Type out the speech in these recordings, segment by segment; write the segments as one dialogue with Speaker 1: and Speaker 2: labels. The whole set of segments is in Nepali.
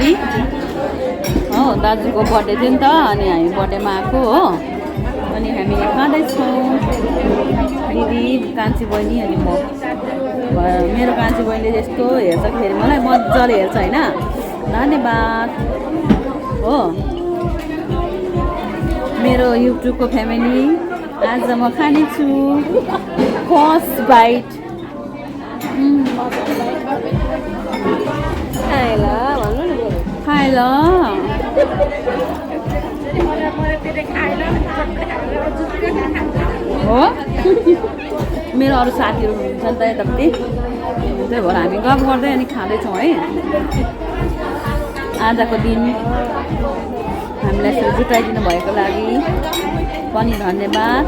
Speaker 1: दिदी हो दाजुको बर्थडे थियो नि त अनि हामी बर्थडेमा आएको हो अनि हामीले खाँदैछौँ दिदी कान्छी बहिनी अनि म मेरो कान्छी बहिनीले यस्तो हेर्दाखेरि मलाई मजाले हेर्छ होइन धन्यवाद हो मेरो युट्युबको फ्यामिली आज म खानेछु फर्स्ट बाइट खाए ल हो मेरो अरू साथीहरू हुनुहुन्छ नि त यतापट्टि त्यही भएर हामी गफ गर्दै अनि खाँदैछौँ है आजको दिन हामीलाई यसरी जुटाइदिनु भएको लागि पनि धन्यवाद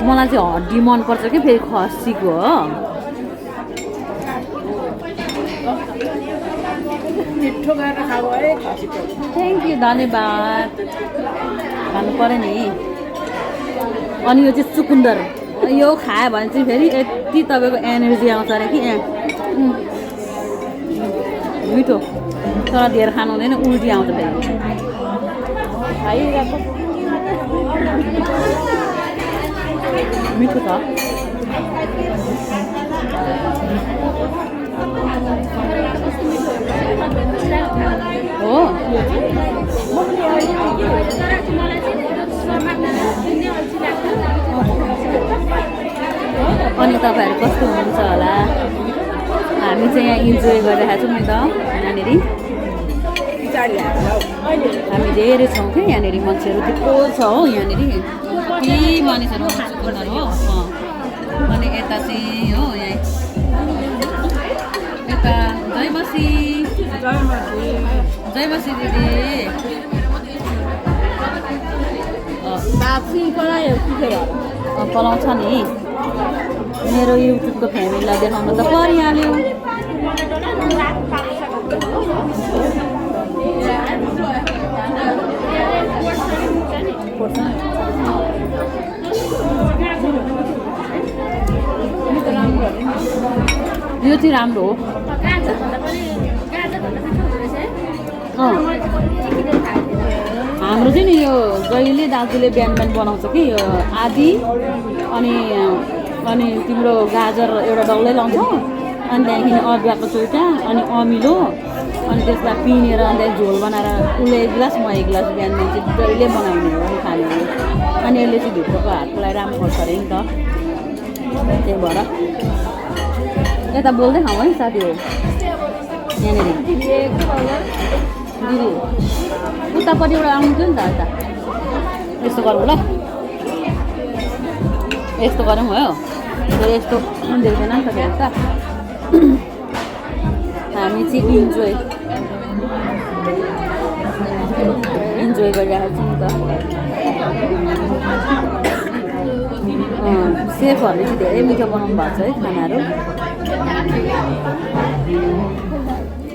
Speaker 1: मलाई चाहिँ हड्डी मनपर्छ कि फेरि खसीको हो थ्याङ्क यू धन्यवाद खानु पऱ्यो नि अनि यो चाहिँ चुकुन्दर यो खायो भने चाहिँ फेरि यति तपाईँको एनर्जी आउँछ अरे कि मिठो तर धेर खानु हुँदैन उल्टी आउँछ फेरि खाइरहेको मिठो छ हो अनि तपाईँहरू कस्तो हुनुहुन्छ होला हामी चाहिँ यहाँ इन्जोय गरिरहेको छौँ नि त यहाँनिर हामी धेरै छौँ क्या यहाँनिर मान्छेहरू थुप्रो छ हो यहाँनिर कति मानिसहरू चुकुन्दर हो अनि यता चाहिँ हो यहाँ यता जय बसी दिदी पलाउँछ नि मेरो युट्युबको फ्यामिलीलाई देखाउनु त परिहाल्यो यो चाहिँ राम्रो हो हाम्रो चाहिँ नि यो जहिले दाजुले बिहान बिहान बनाउँछ कि यो आदि अनि तिम्रो गाजर एउटा डल्लै लाउँछौ अनि त्यहाँदेखि अदुवाको चोइटा अनि अमिलो अनि त्यसलाई पिनेर अन्त झोल बनाएर उसले एक गिलास म एक गिलास बिहान बिहान चाहिँ जहिले बनाउने हो अनि खाने हो अनि यसले चाहिँ भित्रको हातको लागि राम्रो पर्छ अरे नि त त्यही भएर यता बोल्दै खाउँ है साथी हो यहाँनिर दिदी उतापट्टि एउटा आउनु थियो नि त यता यस्तो गरौँ ल यस्तो गरौँ हो यस्तो देख्दैन नि त फेरि त हामी चाहिँ इन्जोय गरिरहेको छौँ नि त सेफहरूले चाहिँ धेरै मिठो बनाउनु भएको छ है खानाहरू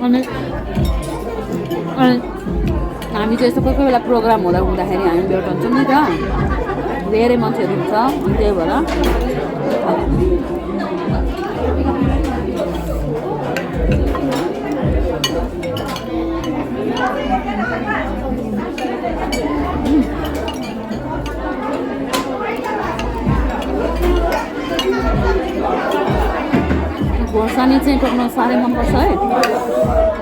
Speaker 1: अनि हामी चाहिँ यस्तो कोही कोही बेला प्रोग्राम हुँदाखेरि हामी भेटाउँछौँ नि त धेरै मान्छेहरू हुन्छ अनि त्यही भएर खोर्सानी चाहिँ टोक्न साह्रै मनपर्छ है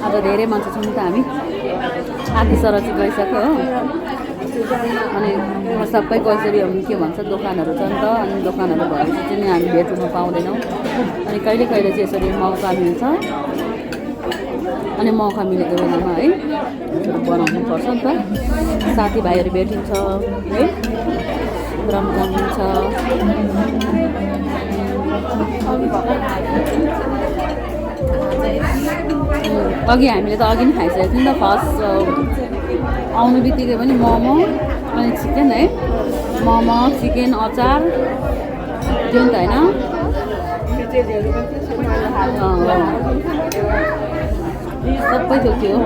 Speaker 1: अब धेरै मान्छे छौँ त हामी आधी सरची गइसक्यो हो अनि सबै कसरी के भन्छ दोकानहरू छ नि त अनि दोकानहरू भएपछि चाहिँ हामी भेट हुन पाउँदैनौँ अनि कहिले कहिले चाहिँ यसरी मौका मिल्छ अनि मौका मिलेको बेलामा है बनाउनुपर्छ नि त साथीभाइहरू भेटिन्छ है रमझान हुन्छ अघि हामीले त अघि पनि खाइसकेको थियौँ नि त फर्स्ट आउनु बित्तिकै पनि मोमो अनि चिकन है मोमो चिकन अचार त्यो नि त होइन सबै त्यो थियो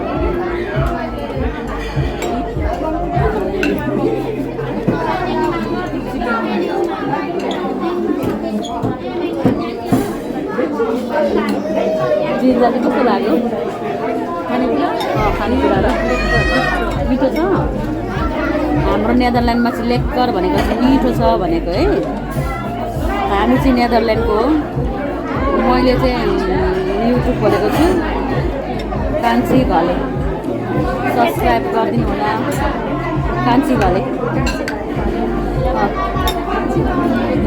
Speaker 1: जिल्ला चाहिँ कस्तो लाग्यो खानेकुरा र मिठो छ हाम्रो नेदरल्यान्डमा चाहिँ लेक्कर भनेको चाहिँ मिठो छ भनेको है हामी चाहिँ नेदरल्यान्डको हो मैले चाहिँ युट्युब खोलेको छु कान्छी घले सब्सक्राइब गरिदिनु होला कान्छी घले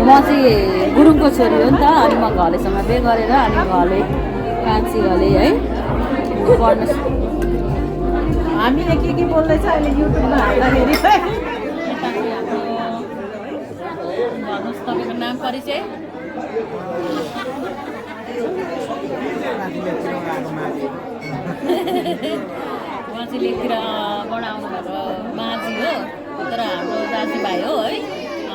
Speaker 1: म चाहिँ गुरुङको छोरी हो नि त अनि म घलेसँग बे गरेर अनि घले कान्छी घले है पढ्नु
Speaker 2: हामीले के बोल्दैछ अहिले युट्युबमा हाल्दाखेरि
Speaker 1: भन्नुहोस् तपाईँको नाम परिचय उहाँ चाहिँ लेखतिर आउनु भएको माझी हो तर हाम्रो दाजुभाइ हो है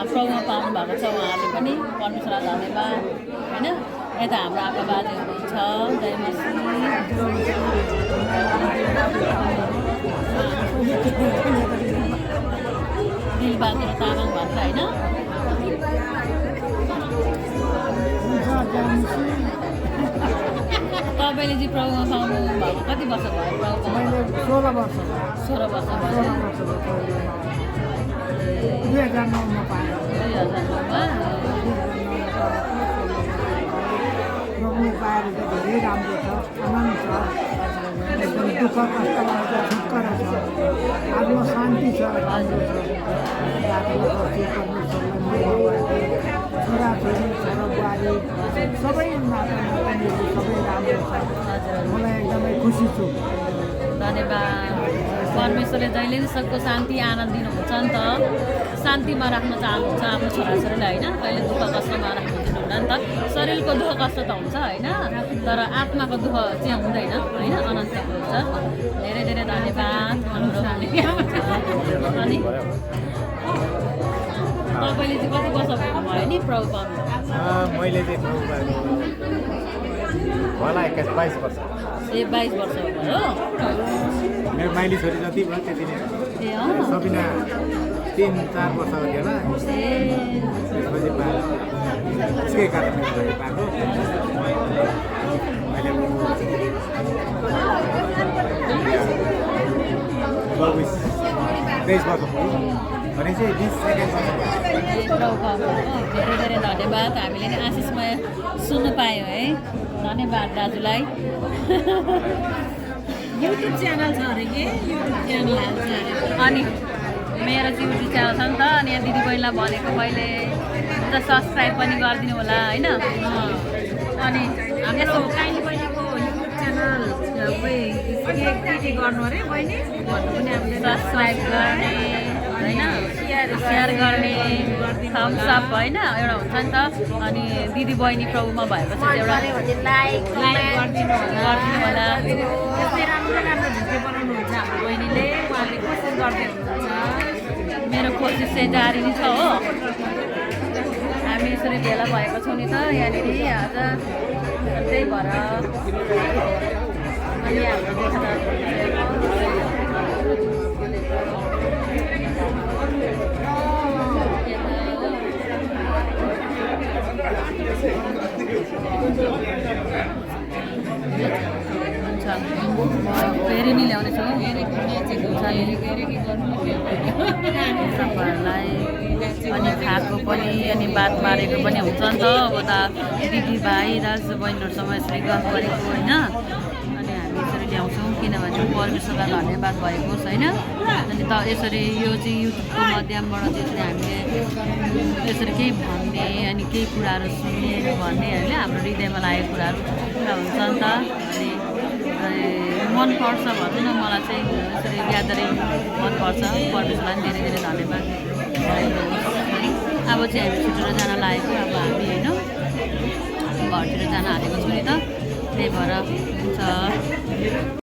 Speaker 1: प्रोग्राम पाउनु भएको छ उहाँले पनि परमेश्वर धन्यवाद होइन यता हाम्रो आप्पा बाजे हुनुहुन्छ जयमसी दिलबहादुर तामाङ भन्छ होइन तपाईँले चाहिँ प्रोग्राम पाउनु भएको कति वर्ष भयो प्रोग्राम
Speaker 2: 16 वर्ष
Speaker 1: 16 वर्ष भयो
Speaker 2: 2009मा पाएँ
Speaker 1: 2009मा
Speaker 2: रोक्ने पाएर चाहिँ धेरै राम्रो छ आनन्द छ एकदम दुःख कष्टबाट छुटकारा छ आफ्नो शान्ति छ राम्रो छ छोराछोरी छोराबुहारी सबै नातानातिनीहरू सबै राम्रो छ मलाई एकदमै खुसी छु
Speaker 1: धन्यवाद परमेश्वरले जहिले सक्दो शान्ति आनन्द दिनुहुन्छ नि त शान्तिमा राख्न चाहनुहुन्छ आफ्नो छोराछोरीलाई होइन कहिले दुःख कष्टमा राख्नु दिनुहुन्न नि त शरीरको दुःख कष्ट त हुन्छ होइन तर आत्माको दुःख चाहिँ हुँदैन होइन अनन्तको हुन्छ धेरै धेरै धन्यवाद हाम्रो अनि तपाईँले चाहिँ कति वर्ष भयो नि प्रभु
Speaker 3: मैले चाहिँ होला 22 वर्ष
Speaker 1: ए 22 वर्ष भयो
Speaker 3: मेरो माइली छोरी जति भयो त्यति नै
Speaker 1: ए
Speaker 3: सबिना 3-4 वर्ष थियो होला त्यसपछि पाएको त्यसकै कारणले पाएको मैले 23 वर्ष भयो भने चाहिँ 20 सेकेन्ड वर्ष भयो
Speaker 1: धेरै धेरै धन्यवाद हामीले नि आशिषमय सुन्नु पायौँ है धन्यवाद दाजुलाई
Speaker 2: युट्युब च्यानल छ अरे कि युट्युब च्यानल हाल्छ अरे
Speaker 1: अनि मेरो चाहिँ युट्युब च्यानल छ नि त अनि यहाँ दिदीबहिनीलाई भनेको मैले सब्सक्राइब पनि गरिदिनु होला होइन अनि
Speaker 2: हामी यसो काइली बहिनीको युट्युब च्यानल के गर्नु अरे बहिनी भन्नु पनि हामीले
Speaker 1: सब्सक्राइब गर्ने होइन सेयर गर्ने थम्स अप होइन एउटा हुन्छ नि त अनि दिदी बहिनी प्रभुमा भएपछि चाहिँ एउटा
Speaker 2: लाइक गरिदिनु
Speaker 1: होला
Speaker 2: यस्तै राम्रो राम्रो भिडियो बनाउनुहुन्छ हाम्रो बहिनीले उहाँले कोसिस गर्दै हुनुहुन्छ
Speaker 1: मेरो कोसिस चाहिँ जारी नै छ हो हामी यसरी भेला भएको छौँ नि त यहाँनिर आज त्यही भएर अनि हाम्रो देख्दा फेरि नि ल्याउने छु तपाईँहरूलाई अनि खाएको पनि अनि बात मारेको पनि हुन्छ नि त अब त दिदीभाइ दाजु बहिनीहरूसँग यसरी गफ गरेको होइन अनि हामी यसरी ल्याउँछौँ किनभने परमेश्वरलाई धन्यवाद भएको छैन अनि त यसरी यो चाहिँ युट्युबको माध्यमबाट चाहिँ हामीले यसरी केही भन्ने अनि केही कुराहरू सुन्ने भन्ने होइन हाम्रो हृदयमा लागेको कुराहरू हुन्छ नि त अनि मनपर्छ भन्दैन मलाई चाहिँ यसरी ग्यादरिङ मनपर्छ परमेशलाई पनि धेरै धेरै धन्यवाद अब चाहिँ हामी छुटेर जान लागेको अब हामी होइन घरतिर जान हालेको छु नि त त्यही भएर हुन्छ